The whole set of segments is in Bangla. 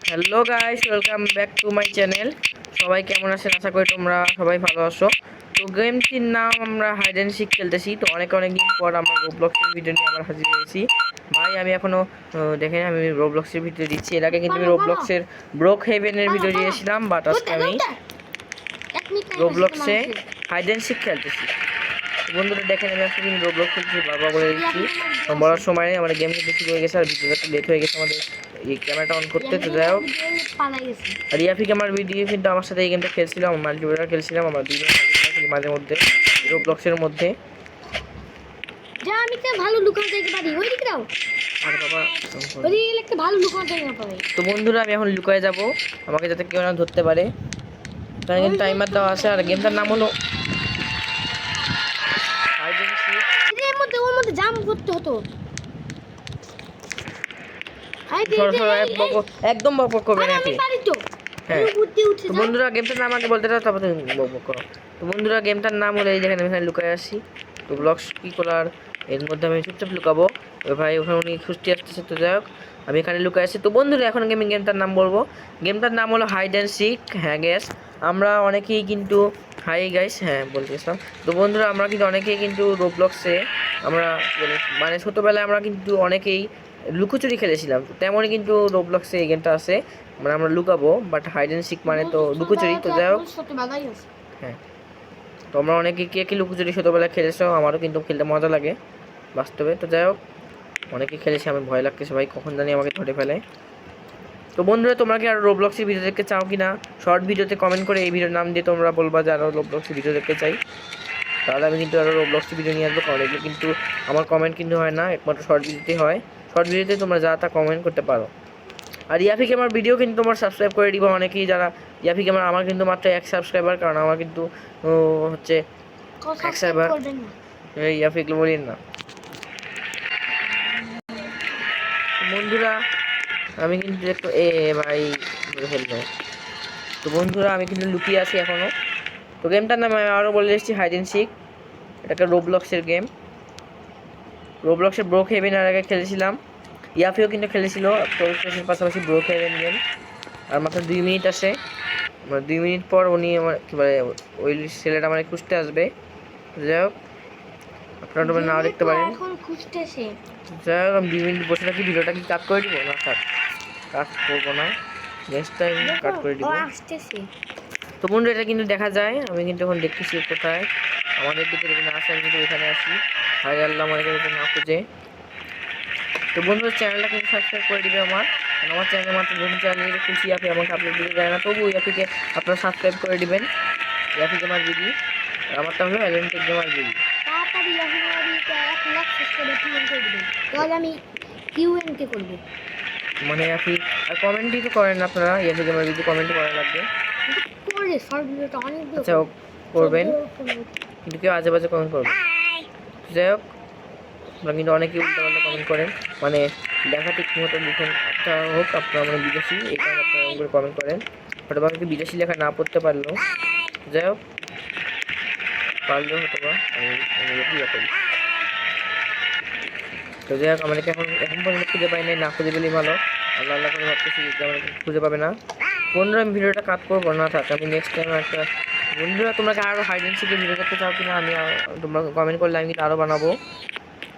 Hello guys, welcome back to my channel. সবাই কেমন আছেন? আশা করি তোমরা সবাই ভালো আছো। তো গেমটির নাম আমরা হাইড অ্যান্ড সিক খেলতেছি। তো অনেক দিন পর আমরা রোবলক্সের ভিডিও নিয়ে আবার হাজির হয়েছি। ভাই আমি এখনো দেখেন আমি রোবলক্সের ভিডিও দিচ্ছি। এর আগে কিন্তু আমি রোবলক্সের ব্রোক হেভেনের ভিডিও দিয়েছিলাম, বাট আজকে আমি রোবলক্সে হাইড অ্যান্ড সিক খেলতেছি। বন্ধুরা দেখেন আমি আজকে কিন্তু রোবলক্স খেলছি, বারবার বলে দিচ্ছি। বলার সময় নেই, আমাদের গেম খেলতে শুরু হয়ে গেছে আর ভিডিওটা একটু লেট হয়ে গেছে আমাদের এই ক্যামেরাটা অন করতে। তো যাই হোক, আর ইয়াফিক আমার ভিডিও কিন্তু আমার সাথে এই গেমটা খেলছিলাম, মাল্টিপ্লেয়ার খেলছিলাম, আমরা দুইজন খেলি মাঝে মধ্যে রোবলক্সের মধ্যে। যা আমি তো ভালো লুকানো যাইতে পারি, ওই দিকে দাও। আর বাবা ওই দিকে একটা ভালো লুকানো যাইতে পারে। তো বন্ধুরা আমি এখন লুকায় যাব, আমাকে যাতে কেউ না ধরতে পারে। কারণ কিন্তু টাইমার দেওয়া আছে আর গেমটার নাম হলো হাইড অ্যান্ড সিক। এর মধ্যে ওর মধ্যে জাম্প করতে হতো। একদম বক করবে না। হ্যাঁ, তো তো বন্ধুরা গেমটার নাম আগে বলতে দাও, তারপর তুমি বক করো। তো বন্ধুরা গেমটার নাম হলো এই যেখানে আমি এখানে লুকায় আসি। তো ব্লকস কি করার এর মধ্যে আমি চুপচাপ লুকাবো। ওই ভাই ওখানে উনি খুঁজতে আসতেছে। তো যাই হোক, আমি এখানে লুকায় আসি। তো বন্ধুরা এখন গেমটার নাম বলবো। গেমটার নাম হলো হাইড অ্যান্ড সিক। হ্যাঁ গ্যাস, আমরা অনেকেই কিন্তু হাই গাইস, হ্যাঁ বলতেছিলাম। তো বন্ধুরা আমরা কিন্তু অনেকেই কিন্তু রোবলক্সে আমরা মানে ছোটোবেলায় আমরা কিন্তু অনেকেই লুকোচুরি খেলেছিলাম। তেমনই কিন্তু রোবলক্সে এই গেমটা আছে, মানে আমরা লুকাবো, বাট হাইড অ্যান্ড সিক মানে তো লুকোচুরি। তো যাই হোক, হ্যাঁ, তো আমরা অনেকে কে কে লুকোচুরি ছোটোবেলায় খেলেছো, আমারও কিন্তু খেলতে মজা লাগে বাস্তবে। তো যাই হোক, অনেকে খেলেছি, আমি ভয় লাগতেছে ভাই কখন জানি আমাকে ধরে ফেলে। তো বন্ধুরা তোমরা কি আরও রোবলক্সের ভিডিও দেখতে চাও কি না, শর্ট ভিডিওতে কমেন্ট করে এই ভিডিওর নাম দিয়ে তোমরা বলবা যে আরও রোবলক্সের ভিডিও দেখতে চাই। তাহলে আমি কিন্তু আরও রোবলক্সের ভিডিও নিয়ে আসবো। কারণ এগুলো কিন্তু আমার কমেন্ট কিন্তু হয় না, একমাত্র শর্ট ভিডিওতেই হয়। শর্ট ভিডিওতে তোমরা যা তা কমেন্ট করতে পারো। আর ইয়াফিক আমার ভিডিও কিন্তু তোমার সাবস্ক্রাইব করে দিবা অনেকেই, যারা ইয়াফিক আমার কিন্তু মাত্র 1 সাবস্ক্রাইবার, কারণ আমার কিন্তু হচ্ছে 1 সাবস্ক্রাইবার। এই ইয়াফিক বলেন না বন্ধুরা, আমি কিন্তু একটু ভাই ফেলবে। তো বন্ধুরা আমি কিন্তু লুকিয়ে আছি এখনো। তো গেমটার নাম আমি আরও বলে এসেছি হাইড অ্যান্ড সিক। এটা একটা রোবলক্সের গেম। রোবলক্সের ব্রোক হেভেন আর আগে খেলেছিলাম, ইয়াফিও কিন্তু খেলেছিল পাশাপাশি ব্রোক হেভেন গেম। আর মাত্র 2 মিনিট আসে, 2 মিনিট পর উনি আমার কী বলে ওই ছেলেটা আমার খুঁজতে আসবে। যাই হোক, আপনারা তোমরা নাও দেখতে পারেন। যাই হোক, আমি 2 মিনিট বসে থাকি। ভিডিওটা কি কাট করে দিব? না থাক, কাট করবো না, নেক্সট টাইম কাট করে দিব। তো বন্ধু এটা কিন্তু দেখা যায়, আমি কিন্তু এখন দেখতেছি কোথায় আমাদের দিকে যদি না আসে, আমি কিন্তু এখানে আসি। হাই আল্লাহ, আমাদের না খুঁজে। তো বন্ধু চ্যানেলটা কিন্তু সাবস্ক্রাইব করে দিবে আমার, কারণ আমার চ্যানেলে মাত্র নতুন চ্যানেল খুশি ইয়াফি আমাকে আপলোড দিতে যায় না, তবু ইয়াফিকে আপনারা সাবস্ক্রাইব করে দিবেন। ইয়াফি গেমার বিডি, আর আমারটা হলো এলেন্টেক গেমার বিডি। আমি কিউএনকে করব, মানে ইয়াফি আর কমেন্টই তো করেন আপনারা, ইয়াফি গেমার বিডি কমেন্ট করা লাগবে। করে শর্ট ভিডিওটা অনেক আচ্ছা করবেন, কিন্তু কেউ আজে বাজে কমেন্ট করবেন। যাই হোক, আপনারা কিন্তু অনেকেই উল্টাপাল্টা কমেন্ট করেন, মানে দেখা ঠিক মতো লিখেন। একটা হোক আপনারা মানে বিদেশি, এই কারণে আপনারা এরকম করে কমেন্ট করেন। হয়তো বা আমাকে বিদেশি লেখা না পড়তে পারলেও, যাই হোক পারলেও হয়তো বা আমি ইয়ে করি। তো যাই হোক, আমাদেরকে এখন পর্যন্ত খুঁজে পাই নাই, না খুঁজে পেলেই ভালো। আল্লাহ আল্লাহ করে ভাবতেছি যে আমাকে খুঁজে পাবে না। বন্ধুরা আমি ভিডিওটা কাট করবো না, থাক আমি নেক্সট টাইম একটা। বন্ধুরা তোমরা আরও হাইড অ্যান্ড সিকের ভিডিও দেখতে চাও কিনা, আমি তোমরা কমেন্ট করলে আমি কিন্তু আরও বানাবো।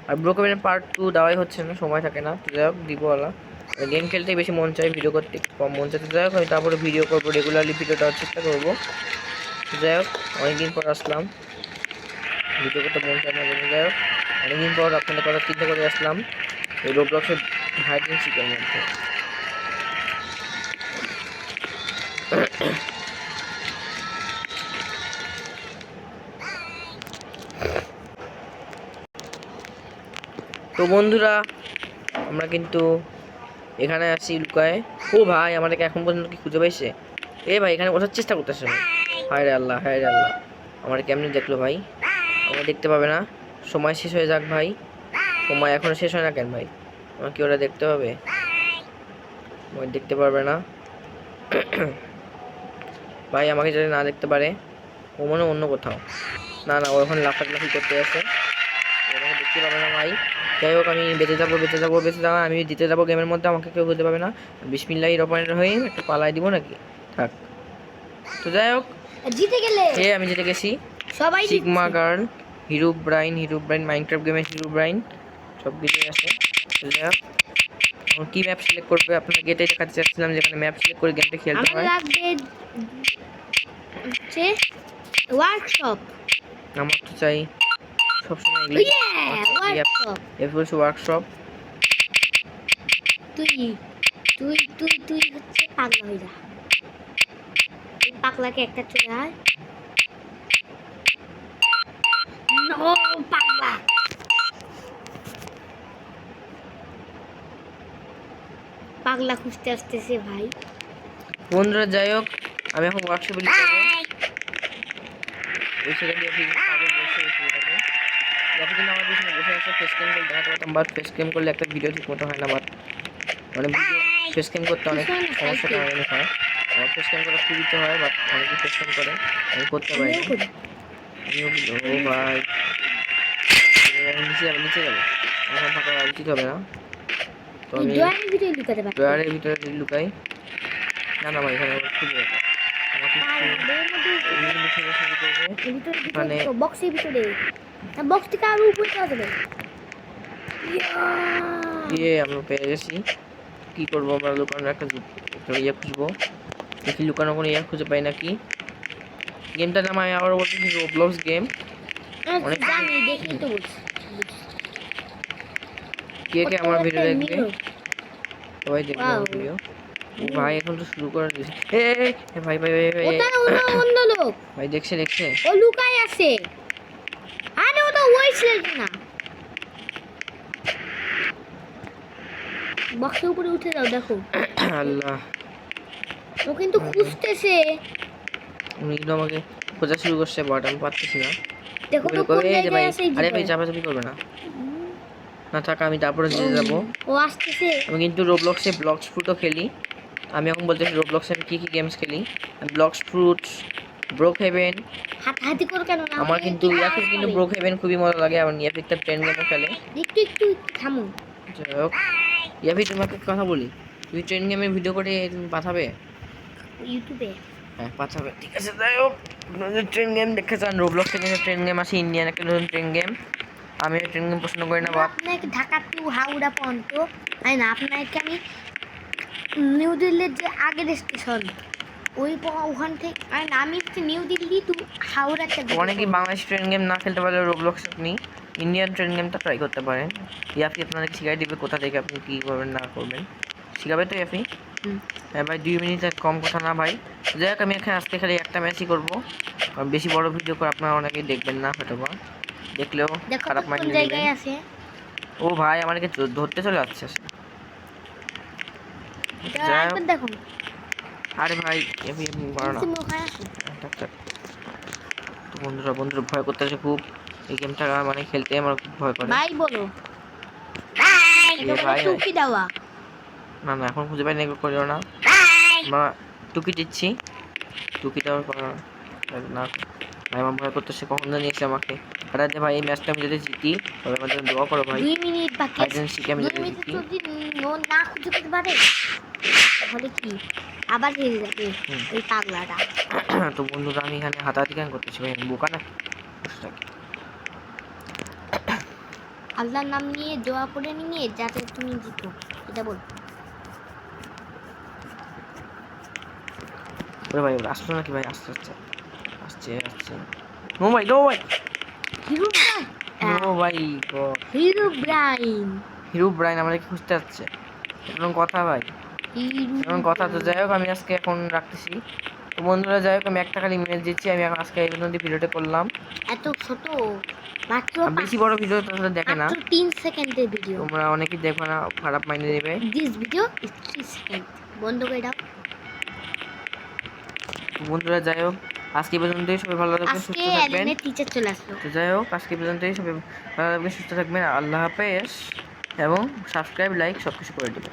আর ব্রোকেনের পার্ট 2 দেওয়াই হচ্ছে না, সময় থাকে না। তো যাই হোক দিবওয়ালা, গেম খেলতেই বেশি মন চাই, ভিডিও করতে কম মন চাই। তো যাই হোক আমি তারপরে ভিডিও করবো, রেগুলারলি ভিডিও দেওয়ার চেষ্টা করবো। যাই হোক অনেকদিন পর আসলাম, ভিডিও করতে মন চাই না। যাই হোক অনেকদিন পর আপনাদের কথা চিন্তা করে আসলাম এই রোবলক্সের হাইড অ্যান্ড সিকের মধ্যে। তো বন্ধুরা আমরা কিন্তু এখানে আসি লুকায়। ও ভাই আমাদেরকে এখন পর্যন্ত কি খুঁজে পাইছে? ভাই এখানে ওঠার চেষ্টা করতেছে না। হায় রে আল্লাহ, হায় রে আল্লাহ, আমার কেমনি দেখলো ভাই? আমার দেখতে পাবে না, সময় শেষ হয়ে যাক ভাই। সময় এখনো শেষ হয় না কেন ভাই? আমার কি ওরা দেখতে পাবে? আমার দেখতে পারবে না ভাই, আমাকে যদি না দেখতে পারে, ও মনে অন্য কোথাও। না না, ও এখন লাফালাফি করতে আছে, দেখতে পাবে না ভাই। যাই হোক আমি বেঁচে যাবো, আমি জিতে যাবো গেমের মধ্যে, আমাকে কেউ বুঝতে পারবে না। বিসমিল্লাহির রহমানির রহিম, একটু পালাই দিব নাকি? থাক। তো যাই হোক, জিতে গেলে আমি জিতে গেছি। সবাই sigma girl, Herobrine, Minecraft গেমের হিরো ব্রাইন সব কিছুই আছে। তো যাই হোক, এখন কি ম্যাপ সিলেক্ট করবে আপনাকে এটাই দেখাতে চাচ্ছিলাম, যেখানে ম্যাপ সিলেক্ট করে গেমটা খেলতে আমার হয়। লাগবে হচ্ছে ওয়ার্কশপ। আমার তো চাই সবসময় ওয়ার্কশপ। তুই তুই তুই তুই হচ্ছে পাগলা হয়ে যা। এই পাগলাকে একটা চলে আয়। নো পাগলা। পাগলা খুঁজতে আসতেছে ভাই। বন্ধুরা যাই হোক, আমি এখন ওয়ার্কশপে লিখে দেবো। ওই সেখানে দিয়ে ঠিক পাগল বসে ওই ছেলেটাকে যাতে কিন্তু আমার পিছনে বসে আছে। ফেস ক্যাম করলে দেখাতে পারতাম, বাট ফেস ক্যাম করলে একটা ভিডিও ঠিক মতো হয় না। বাট মানে ভিডিও ফেস ক্যাম করতে অনেক সমস্যা কারণে হয়। আমার ফেস ক্যাম করা খুব ইচ্ছে হয়, বাট অনেকে ফেস ক্যাম করে, আমি করতে পারি না। ও ভাই, নিচে যাবো এখন থাকা উচিত হবে না। তো আমি ড্রয়ারের ভিতরে যদি লুকাই, না না ভাই এখানে আবার খুঁজে যাবো। আমাকে কিন্তু খেলা শুরু করবো মানে বক্সের ভিতরে বক্স থেকে আরো উপরে চলে যাবে। আমরা পেয়ে গেছি। কি করবো আমরা? লুকানোর একটা ইয়ে খুঁজবো, দেখি লুকানো কোনো ইয়ে খুঁজে পাই নাকি। গেমটার নাম আমি আবার বলতেছি রোবলক্স গেম। অনেক জানি, দেখি তো বলছি। কে কে আমার ভিডিও দেখবে? সবাই দেখবে আমার ভিডিও। ও ভাই এখন তো শুরু করে দিয়েছে। ভাই ভাই ভাই ভাই ওটা অন্য লোক ভাই দেখছে। ও লুকায় আছে। আরে ওটা ওই ছেলে না। বক্সের উপরে উঠে যাও, দেখো। আল্লাহ, ও কিন্তু খুঁজতেছে। উনি কিন্তু আমাকে খোঁজা শুরু করছে, বাট আমি পারতেছি না। দেখো তো কোন জায়গায় আছে। আরে ভাই চাপাচাপি করবে না, না থাক, আমি তারপরে যেতে যাবো। ও আসতেছে। আমি কিন্তু রোবলক্সে ব্লক্স ফ্রুটও খেলি। আমি এখন বলতেছি রোবলক্সে আমি কী গেমস খেলি। ব্লক্স ফ্রুটস, ব্রোক হেভেন। হাতাহাতি করো কেন না? আমার কিন্তু ইয়াফিক কিন্তু ব্রোক হেভেন খুবই মজা লাগে। আমার ইয়াফিক তার ট্রেন গেমও খেলে। একটু থামো। যাই হোক, ইয়াফি তোমাকে কথা বলি, তুমি ট্রেন গেমের ভিডিও করে তুমি পাঠাবে ইউটিউবে? হ্যাঁ পাঠাবে, ঠিক আছে। যাই হোক, আপনাদের ট্রেন গেম দেখতে চান, রোবলক্সে কিন্তু ট্রেন গেম আছে, ইন্ডিয়ান একটা নতুন ট্রেন গেম। আমি ট্রেন গেম পছন্দ করি না। বাপ আপনাকে ঢাকা টু হাওড়া পর্যন্ত তাই না? আপনাকে আমি নিউ দিল্লির যে আগের স্টেশন ওখান থেকে আমি হচ্ছে নিউ দিল্লি টু হাওড়াতে। অনেকেই বাংলাদেশ ট্রেন গেম না খেলতে পারলে রোবলক্স আপনি ইন্ডিয়ান ট্রেন গেমটা ট্রাই করতে পারেন। ইয়াফি আপনাকে শিখাই দিবে কোথা থেকে আপনি কী করবেন না করবেন, শিখাবে তো ইয়াফি। হ্যাঁ ভাই, 2 মিনিটের কম কথা না ভাই। যাই হোক, আমি এখানে আজকে খালি একটা ম্যাচই করবো, কারণ বেশি বড় ভিডিও করে আপনারা অনেকেই দেখবেন না, হয়তো বা দেখলেও খারাপ মাইন্ড জায়গায় আছে। ও ভাই আমাকে ধরতে চলে আসছে। দেখুন, আরে ভাই ইয়াফি পারো না। তো বন্ধুরা ভয় করতেছে খুব এই গেমটা, মানে খেলতে আমার খুব ভয় করে। ভাই বলো ভাই টুকি দেওয়া। না এখন খুঁজে পাই না, এগুলো করিও না। আমরা টুকি দিচ্ছি, টুকি দেওয়ার পর না ভাই আমার ভয় করতেছে, কখন জানি এসে আমাকে হারাতে। ভাই এই ম্যাচটা আমি যদি জিতি তবে আমাদের দোয়া করো ভাই। 2 মিনিট বাকি আছে। আমি যদি জিতি না খুঁজে পেতে পারে তাহলে কি আবার হেরে যাবে এই পাগলাটা। তো বন্ধুরা আমি এখানে হাতাহাতি কেন করতেছি ভাই? বোকা না? আল্লাহর নাম নিয়ে দোয়া করে নিয়ে যাতে তুমি জিতো, এটা বল। ওরে ভাই আসলো নাকি ভাই? আসছে নো ভাই হিরো নো ভাই হিরো ব্রাইন আমাদের খুঁজতে যাচ্ছে, এরকম কথা ভাই, এরকম কথা। তো যাই হোক, আমি আজকে এখন রাখতেছি। তো বন্ধুরা যাই হোক, আমি একটা খালি মিনিট দিচ্ছি। আমি এখন আজকে এই পর্যন্ত ভিডিওটা করলাম। এত ছোট মাত্র বেশি বড় ভিডিও তোমরা দেখে না, 3 সেকেন্ডের ভিডিও। তোমরা অনেকেই দেখবে না, খারাপ মাইন্ডে নেবে। This video is 3 second. বন্ধ করে দাও। তো বন্ধুরা যাই হোক, আজকে পর্যন্তই। সবাই ভালো থাকবেন, সুস্থ থাকবেন। আজকে টিচার চলে আসলো। তো যাই হোক, আজকে পর্যন্তই। সবাই ভালো থাকবেন, সুস্থ থাকবেন। আল্লাহ হাফেজ, এবং সাবস্ক্রাইব লাইক সব কিছু করে দেবেন।